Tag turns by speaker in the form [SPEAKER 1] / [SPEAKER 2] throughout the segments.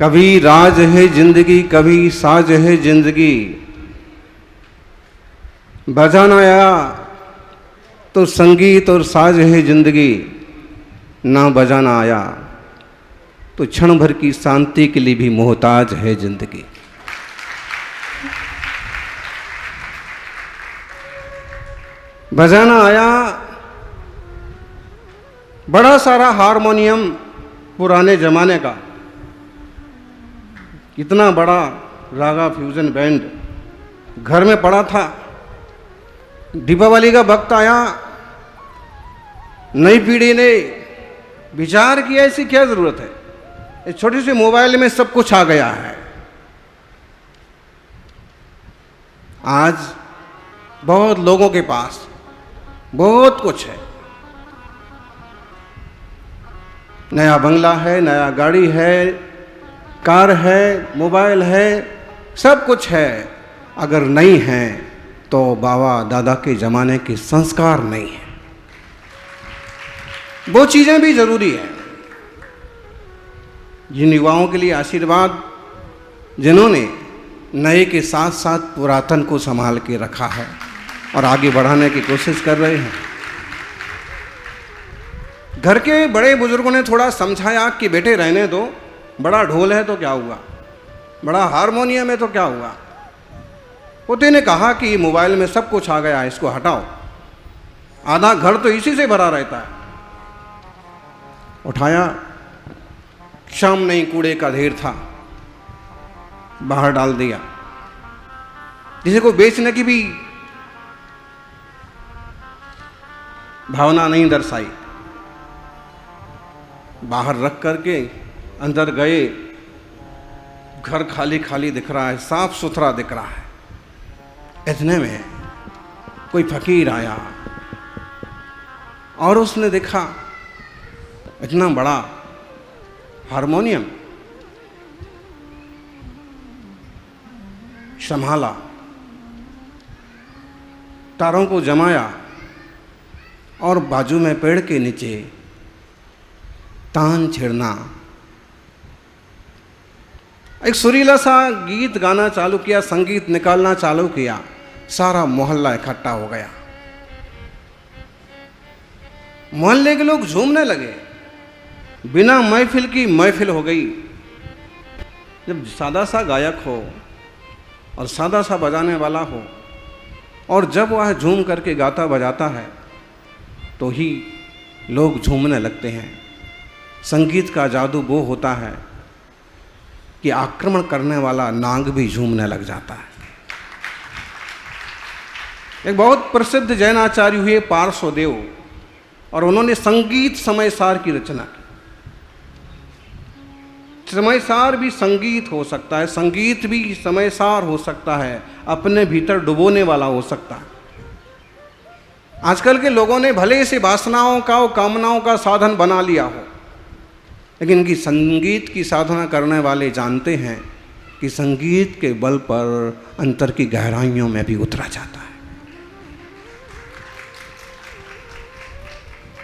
[SPEAKER 1] कभी राज है जिंदगी, कभी साज है जिंदगी। बजाना आया तो संगीत और साज है जिंदगी, ना बजाना आया तो क्षण भर की शांति के लिए भी मोहताज है जिंदगी। बजाना आया बड़ा सारा हारमोनियम पुराने जमाने का, इतना बड़ा रागा फ्यूजन बैंड घर में पड़ा था। दीपावली का वक्त आया, नई पीढ़ी ने विचार किया ऐसी क्या जरूरत है, इस छोटी सी मोबाइल में सब कुछ आ गया है। आज बहुत लोगों के पास बहुत कुछ है, नया बंगला है, नया गाड़ी है, कार है, मोबाइल है, सब कुछ है। अगर नहीं है तो बाबा दादा के ज़माने के संस्कार नहीं है। वो चीज़ें भी ज़रूरी है। जिन युवाओं के लिए आशीर्वाद जिन्होंने नए के साथ साथ पुरातन को संभाल के रखा है और आगे बढ़ाने की कोशिश कर रहे हैं। घर के बड़े बुजुर्गों ने थोड़ा समझाया कि बेटे रहने दो, बड़ा ढोल है तो क्या हुआ, बड़ा हारमोनियम है तो क्या हुआ। पोते ने कहा कि मोबाइल में सब कुछ आ गया है, इसको हटाओ, आधा घर तो इसी से भरा रहता है। उठाया, शाम नहीं कूड़े का ढेर था, बाहर डाल दिया। किसी को बेचने की भी भावना नहीं दर्शाई, बाहर रख करके अंदर गए। घर खाली खाली दिख रहा है, साफ सुथरा दिख रहा है। इतने में कोई फकीर आया और उसने देखा इतना बड़ा हारमोनियम, संभाला, तारों को जमाया और बाजू में पेड़ के नीचे तान छेड़ना, एक सुरीला सा गीत गाना चालू किया, संगीत निकालना चालू किया। सारा मोहल्ला इकट्ठा हो गया, मोहल्ले के लोग झूमने लगे, बिना महफिल की महफिल हो गई। जब सादा सा गायक हो और सादा सा बजाने वाला हो और जब वह झूम करके गाता बजाता है तो ही लोग झूमने लगते हैं। संगीत का जादू वो होता है कि आक्रमण करने वाला नाग भी झूमने लग जाता है। एक बहुत प्रसिद्ध जैन आचार्य हुए पार्श्वदेव, और उन्होंने संगीत समयसार की रचना की। समयसार भी संगीत हो सकता है, संगीत भी समयसार हो सकता है, अपने भीतर डुबोने वाला हो सकता है। आजकल के लोगों ने भले इसे वासनाओं का और कामनाओं का साधन बना लिया हो, लेकिन इनकी संगीत की साधना करने वाले जानते हैं कि संगीत के बल पर अंतर की गहराइयों में भी उतरा जाता है।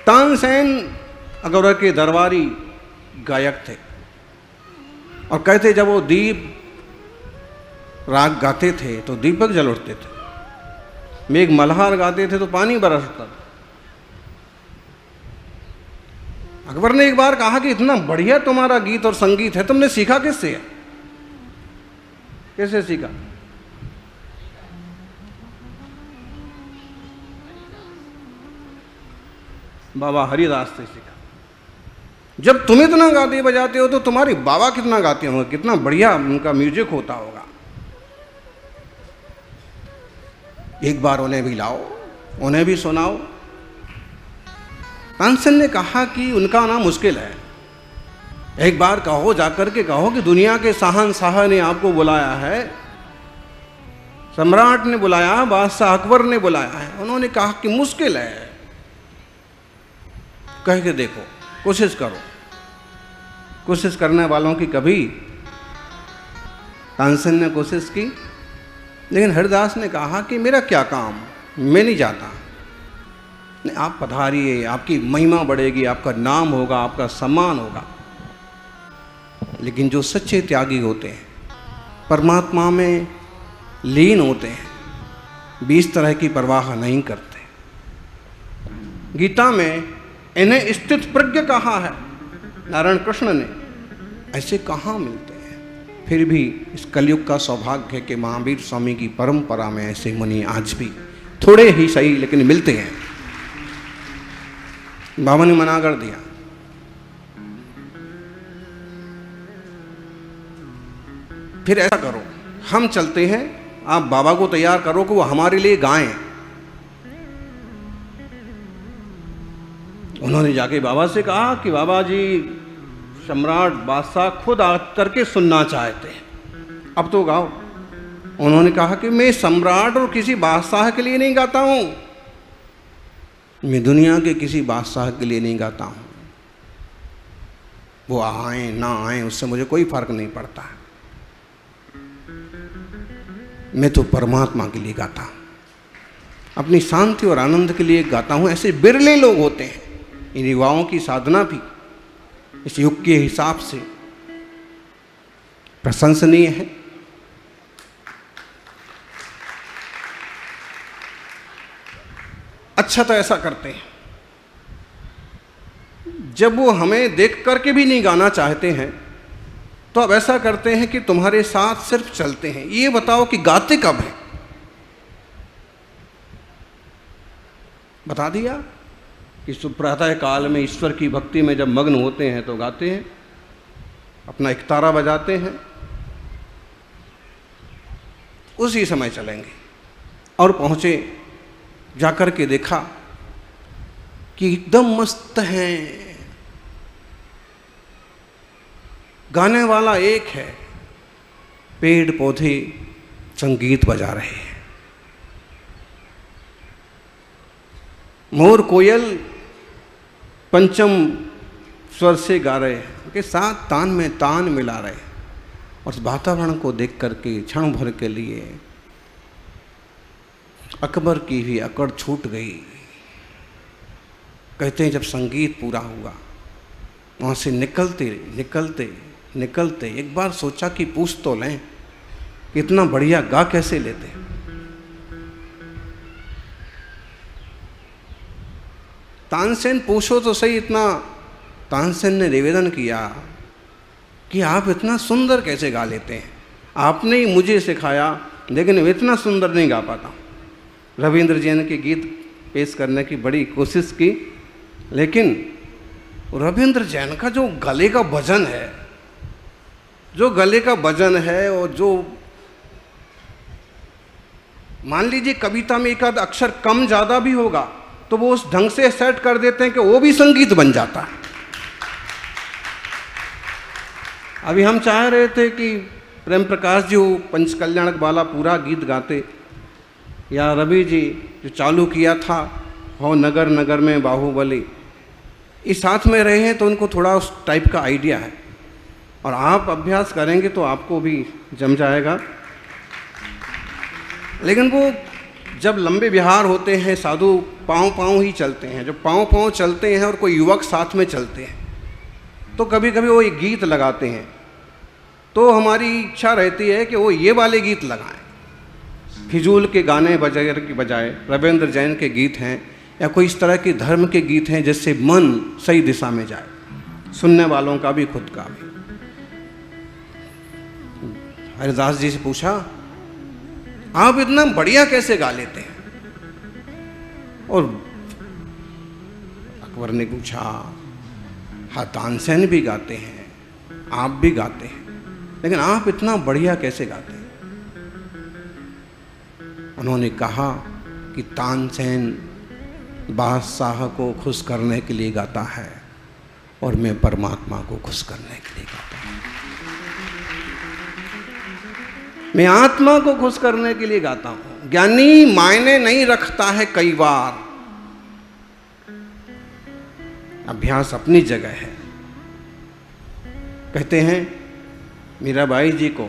[SPEAKER 1] तानसेन अकबर के दरबारी गायक थे और कहते जब वो दीप राग गाते थे तो दीपक जल उठते थे, मेघ मल्हार गाते थे तो पानी बरसता था। अकबर ने एक बार कहा कि इतना बढ़िया तुम्हारा गीत और संगीत है, तुमने सीखा किससे है, कैसे सीखा? बाबा हरिदास से सीखा। जब तुम इतना गाते बजाते हो तो तुम्हारे बाबा कितना गाते होंगे, कितना बढ़िया उनका म्यूजिक होता होगा। एक बार उन्हें भी लाओ, उन्हें भी सुनाओ। तानसेन ने कहा कि उनका ना मुश्किल है, एक बार कहो, जाकर के कहो कि दुनिया के शहंशाह ने आपको बुलाया है, सम्राट ने बुलाया, बादशाह अकबर ने बुलाया है। उन्होंने कहा कि मुश्किल है, कह के देखो, कोशिश करो। कोशिश करने वालों की कभी, तानसेन ने कोशिश की, लेकिन हरिदास ने कहा कि मेरा क्या काम, मैं नहीं जाता। नहीं, आप पधारिए, आपकी महिमा बढ़ेगी, आपका नाम होगा, आपका सम्मान होगा। लेकिन जो सच्चे त्यागी होते हैं, परमात्मा में लीन होते हैं, 20 तरह की परवाह नहीं करते। गीता में इन्हें स्थित प्रज्ञ कहा है नारायण कृष्ण ने, ऐसे कहाँ मिलते हैं। फिर भी इस कलयुग का सौभाग्य है कि महावीर स्वामी की परंपरा में ऐसे मुनि आज भी थोड़े ही सही लेकिन मिलते हैं। बाबा ने मना कर दिया। फिर ऐसा करो, हम चलते हैं, आप बाबा को तैयार करो कि वो हमारे लिए गाएं। उन्होंने जाके बाबा से कहा कि बाबा जी, सम्राट बादशाह खुद आकर के सुनना चाहते हैं, अब तो गाओ। उन्होंने कहा कि मैं सम्राट और किसी बादशाह के लिए नहीं गाता हूं, मैं दुनिया के किसी बादशाह के लिए नहीं गाता हूं। वो आए ना आए उससे मुझे कोई फर्क नहीं पड़ता, मैं तो परमात्मा के लिए गाता हूं, अपनी शांति और आनंद के लिए गाता हूं। ऐसे बिरले लोग होते हैं। इन युवाओं की साधना भी इस युग के हिसाब से प्रशंसनीय है। अच्छा, तो ऐसा करते हैं, जब वो हमें देख करके भी नहीं गाना चाहते हैं तो अब ऐसा करते हैं कि तुम्हारे साथ सिर्फ चलते हैं। ये बताओ कि गाते कब हैं? बता दिया कि सुप्रातः काल में ईश्वर की भक्ति में जब मग्न होते हैं तो गाते हैं, अपना एकतारा बजाते हैं, उसी समय चलेंगे। और पहुंचे, जाकर के देखा कि एकदम मस्त हैं, गाने वाला एक है, पेड़ पौधे संगीत बजा रहे हैं, मोर कोयल पंचम स्वर से गा रहे हैं, उनके साथ तान में तान मिला रहे हैं। और उस वातावरण को देख करके क्षण भर के लिए अकबर की भी अकड़ छूट गई। कहते हैं जब संगीत पूरा हुआ, वहाँ से निकलते निकलते निकलते एक बार सोचा कि पूछ तो लें कि इतना बढ़िया गा कैसे लेते। तानसेन पूछो तो सही, इतना तानसेन ने निवेदन किया कि आप इतना सुंदर कैसे गा लेते हैं, आपने ही मुझे सिखाया, लेकिन इतना सुंदर नहीं गा पाता। रविंद्र जैन के गीत पेश करने की बड़ी कोशिश की, लेकिन रविंद्र जैन का जो गले का वजन है, जो गले का वजन है, और जो मान लीजिए कविता में एक आध अक्षर कम ज़्यादा भी होगा तो वो उस ढंग से सेट कर देते हैं कि वो भी संगीत बन जाता है। अभी हम चाह रहे थे कि प्रेम प्रकाश जी वो पंचकल्याणक वाला पूरा गीत गाते, या रवि जी जो चालू किया था हो नगर नगर में बाहुबली, इस साथ में रहे हैं तो उनको थोड़ा उस टाइप का आइडिया है, और आप अभ्यास करेंगे तो आपको भी जम जाएगा। लेकिन वो जब लंबे विहार होते हैं, साधु पाँव पाँव ही चलते हैं, जब पाँव पाँव चलते हैं और कोई युवक साथ में चलते हैं तो कभी कभी वो एक गीत लगाते हैं, तो हमारी इच्छा रहती है कि वो ये वाले गीत लगाएं, फिजूल के गाने बजाय की बजाय रविंद्र जैन के गीत हैं या कोई इस तरह के धर्म के गीत हैं जिससे मन सही दिशा में जाए, सुनने वालों का भी खुद का भी। हरिदास जी से पूछा आप इतना बढ़िया कैसे गा लेते हैं? और अकबर ने पूछा हाँ तानसेन भी गाते हैं, आप भी गाते हैं, लेकिन आप इतना बढ़िया कैसे गाते हैं? उन्होंने कहा कि तानसेन बादशाह को खुश करने के लिए गाता है और मैं परमात्मा को खुश करने के लिए गाता हूँ। मैं आत्मा को खुश करने के लिए गाता हूं। ज्ञानी मायने नहीं रखता है कई बार, अभ्यास अपनी जगह है। कहते हैं मीराबाई जी को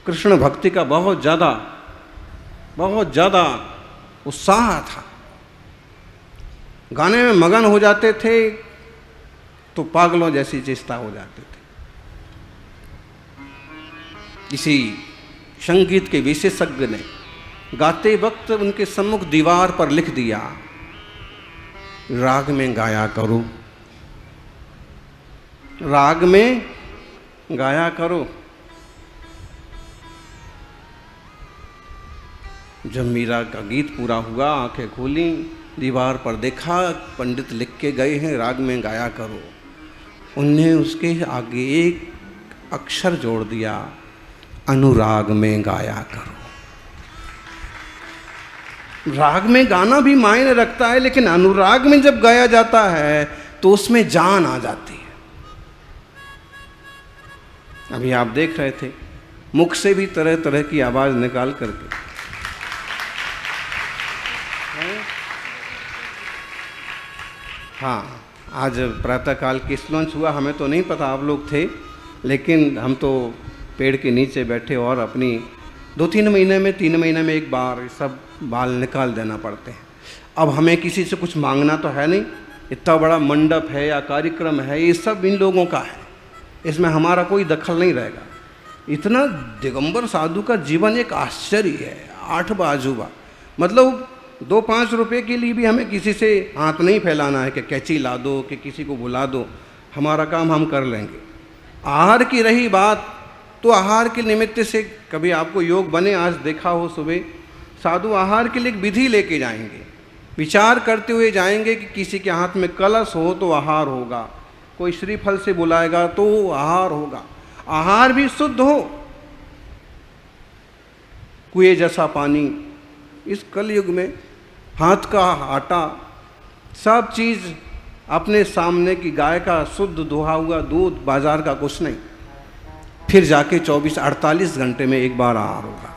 [SPEAKER 1] कृष्ण भक्ति का बहुत ज़्यादा उत्साह था, गाने में मगन हो जाते थे तो पागलों जैसी चेष्टा हो जाती थी। किसी संगीत के विशेषज्ञ ने गाते वक्त उनके सम्मुख दीवार पर लिख दिया, राग में गाया करो, राग में गाया करो। जब मीरा का गीत पूरा हुआ, आंखें खोली, दीवार पर देखा, पंडित लिख के गए हैं राग में गाया करो। उनने उसके आगे एक अक्षर जोड़ दिया, अनुराग में गाया करो। राग में गाना भी मायने रखता है, लेकिन अनुराग में जब गाया जाता है तो उसमें जान आ जाती है। अभी आप देख रहे थे, मुख से भी तरह तरह की आवाज निकाल करके। हाँ, आज प्रातःकाल किस लॉन्च हुआ हमें तो नहीं पता, आप लोग थे, लेकिन हम तो पेड़ के नीचे बैठे और अपनी 2-3 महीने में 3 महीने में एक बार ये सब बाल निकाल देना पड़ते हैं। अब हमें किसी से कुछ मांगना तो है नहीं, इतना बड़ा मंडप है या कार्यक्रम है, ये सब इन लोगों का है, इसमें हमारा कोई दखल नहीं रहेगा। इतना दिगंबर साधु का जीवन एक आश्चर्य है, 8 बाजुबा। मतलब 2-5 रुपये के लिए भी हमें किसी से हाथ नहीं फैलाना है कि कैंची ला दो, कि किसी को बुला दो, हमारा काम हम कर लेंगे। आहार की रही बात, तो आहार के निमित्त से कभी आपको योग बने, आज देखा हो सुबह साधु आहार के लिए एक विधि लेके जाएंगे, विचार करते हुए जाएंगे कि किसी के हाथ में कलश हो तो आहार होगा, कोई श्रीफल से बुलाएगा तो आहार होगा, आहार भी शुद्ध हो, कुएं जैसा पानी। इस कलयुग में हाथ का आटा, सब चीज़ अपने सामने की गाय का शुद्ध दुहा हुआ दूध, बाजार का कुछ नहीं, फिर जाके 24-48 घंटे में एक बार आहार होगा।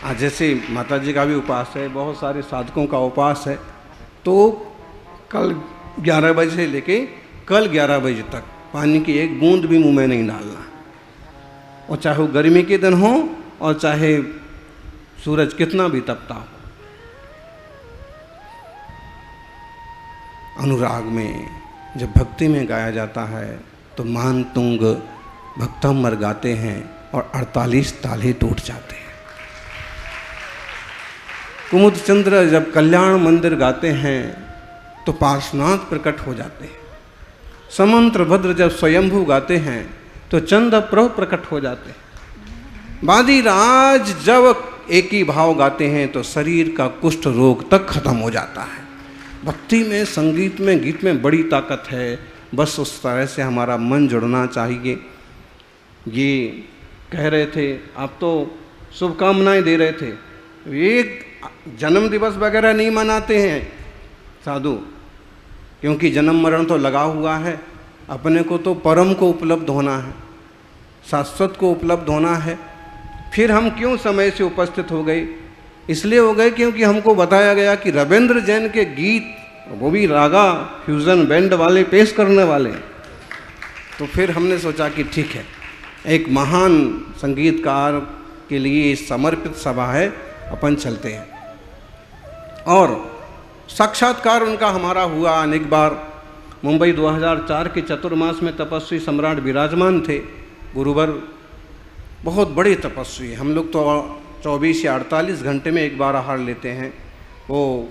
[SPEAKER 1] आज जैसे माता जी का भी उपवास है, बहुत सारे साधकों का उपवास है, तो कल 11 बजे से लेके कल 11 बजे तक पानी की एक बूंद भी मुंह में नहीं डालना, और चाहे वो गर्मी के दिन हो और चाहे सूरज कितना भी तपता हो। अनुराग में जब भक्ति में गाया जाता है तो मान तुंग भक्तमर गाते हैं और 48 ताले टूट जाते हैं। कुमुद चंद्र जब कल्याण मंदिर गाते हैं तो पार्श्वनाथ प्रकट हो जाते हैं। समंत्र भद्र जब स्वयंभू गाते हैं तो चंद प्रभ प्रकट हो जाते हैं। बादी राज जब एक ही भाव गाते हैं तो शरीर का कुष्ठ रोग तक खत्म हो जाता है। भक्ति में, संगीत में, गीत में बड़ी ताकत है, बस उस तरह से हमारा मन जुड़ना चाहिए। ये कह रहे थे, आप तो शुभकामनाएं दे रहे थे, एक जन्म दिवस वगैरह नहीं मनाते हैं साधु, क्योंकि जन्म मरण तो लगा हुआ है, अपने को तो परम को उपलब्ध होना है, शाश्वत को उपलब्ध होना है। फिर हम क्यों समय से उपस्थित हो गए? इसलिए हो गए क्योंकि हमको बताया गया कि रविंद्र जैन के गीत, वो भी रागा फ्यूज़न बैंड वाले पेश करने वाले, तो फिर हमने सोचा कि ठीक है, एक महान संगीतकार के लिए समर्पित सभा है, अपन चलते हैं। और साक्षात्कार उनका हमारा हुआ अनेक बार। मुंबई 2004 के चतुर्मास में तपस्वी सम्राट विराजमान थे, गुरुवर बहुत बड़े तपस्वी। हम लोग तो 24 या 48 घंटे में एक बार आहार लेते हैं, वो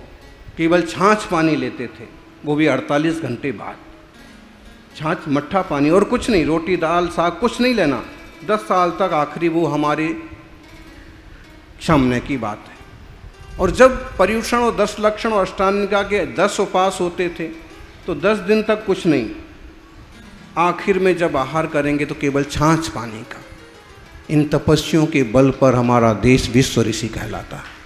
[SPEAKER 1] केवल छाछ पानी लेते थे, वो भी 48 घंटे बाद। छाछ मट्ठा पानी और कुछ नहीं, रोटी दाल साग कुछ नहीं लेना। 10 साल तक आखिरी वो हमारे सामने की बात है। और जब पर्युषण और 10 लक्षण और अष्टांगिका के 10 उपवास होते थे तो 10 दिन तक कुछ नहीं, आखिर में जब आहार करेंगे तो केवल छाछ पानी का। इन तपस्वियों के बल पर हमारा देश विश्व ऋषि कहलाता है।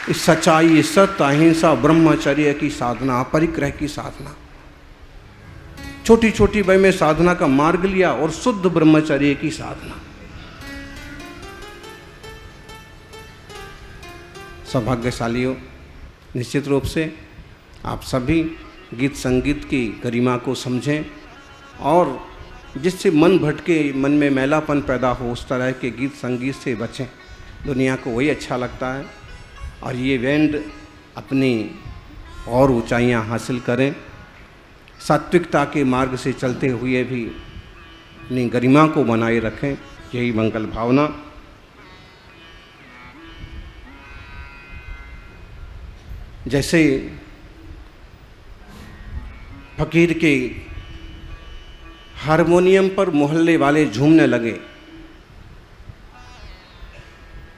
[SPEAKER 1] इस सच्चाई, सत्य, अहिंसा, ब्रह्मचर्य की साधना, परिग्रह की साधना, छोटी छोटी वय में साधना का मार्ग लिया और शुद्ध ब्रह्मचर्य की साधना। सौभाग्यशालियों, निश्चित रूप से आप सभी गीत संगीत की गरिमा को समझें और जिससे मन भटके, मन में मैलापन पैदा हो, उस तरह के गीत संगीत से बचें। दुनिया को वही अच्छा लगता है और ये बैंड अपनी और ऊंचाइयां हासिल करें। सात्विकता के मार्ग से चलते हुए भी अपनी गरिमा को बनाए रखें। यही मंगल भावना। जैसे फकीर के हारमोनियम पर मोहल्ले वाले झूमने लगे।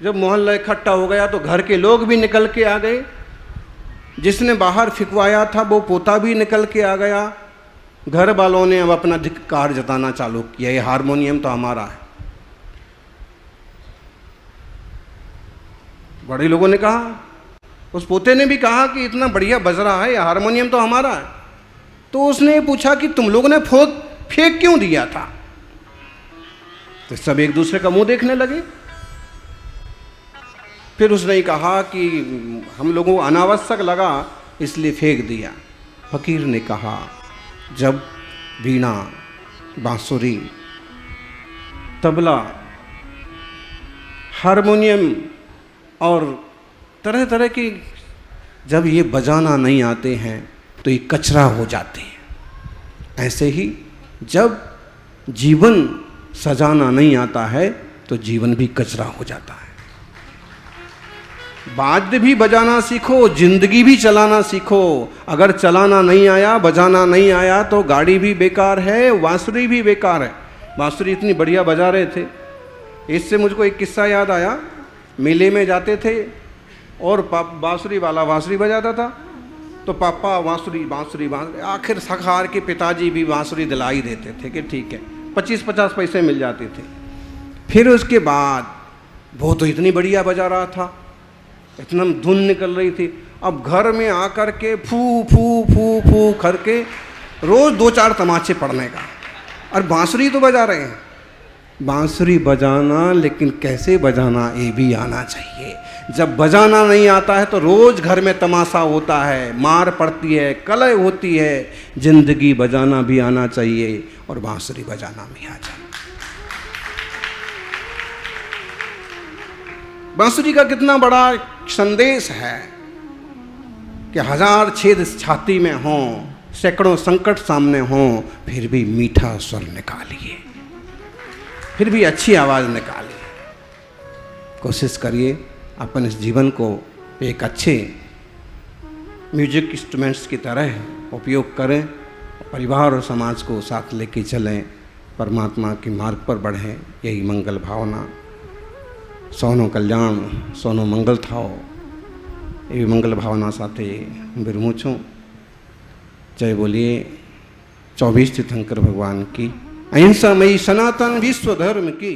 [SPEAKER 1] जब मोहल्ला इकट्ठा हो गया तो घर के लोग भी निकल के आ गए। जिसने बाहर फिकवाया था वो पोता भी निकल के आ गया। घर वालों ने अब अपना धिक्कार जताना चालू किया, ये हारमोनियम तो हमारा है। बड़े लोगों ने कहा, उस पोते ने भी कहा कि इतना बढ़िया बज रहा है, ये हारमोनियम तो हमारा है। तो उसने पूछा कि तुम लोगों ने फेंक क्यों दिया था? तो सब एक दूसरे का मुंह देखने लगे। फिर उसने कहा कि हम लोगों को अनावश्यक लगा इसलिए फेंक दिया। फकीर ने कहा, जब वीणा, बांसुरी, तबला, हारमोनियम और तरह तरह के जब ये बजाना नहीं आते हैं तो ये कचरा हो जाते हैं। ऐसे ही जब जीवन सजाना नहीं आता है तो जीवन भी कचरा हो जाता है। वाद्य भी बजाना सीखो, जिंदगी भी चलाना सीखो। अगर चलाना नहीं आया, बजाना नहीं आया तो गाड़ी भी बेकार है, बांसुरी भी बेकार है। बांसुरी इतनी बढ़िया बजा रहे थे। इससे मुझको एक किस्सा याद आया। मेले में जाते थे और बांसुरी वाला बांसुरी बजाता था तो पापा बांसुरी बांसुरी बांसुरी, आखिर सखार के पिताजी भी बांसुरी दिला ही देते थे कि ठीक है, 25-50 पैसे मिल जाते थे। फिर उसके बाद वो तो इतनी बढ़िया बजा रहा था, इतना धुन निकल रही थी। अब घर में आकर के फू फू फू फू करके रोज 2-4 तमाचे पड़ने का। और बांसुरी तो बजा रहे हैं, बांसुरी बजाना, लेकिन कैसे बजाना ये भी आना चाहिए। जब बजाना नहीं आता है तो रोज घर में तमाशा होता है, मार पड़ती है, कलह होती है। जिंदगी बजाना भी आना चाहिए और बांसुरी बजाना भी आ जाए। बांसुरी का कितना बड़ा संदेश है कि 1000 छेद छाती में हों, सैकड़ों संकट सामने हों, फिर भी मीठा स्वर निकालिए, फिर भी अच्छी आवाज़ निकालिए। कोशिश करिए अपन इस जीवन को एक अच्छे म्यूजिक इंस्ट्रूमेंट्स की तरह उपयोग करें, परिवार और समाज को साथ लेके चलें, परमात्मा के मार्ग पर बढ़ें। यही मंगल भावना। सोनो कल्याण, सोनो मंगल थाओ, ये मंगल भावना साथे बिरमू छूं। जय बोलिए 24 तीर्थंकर भगवान की, अहिंसामयी सनातन विश्व धर्म की।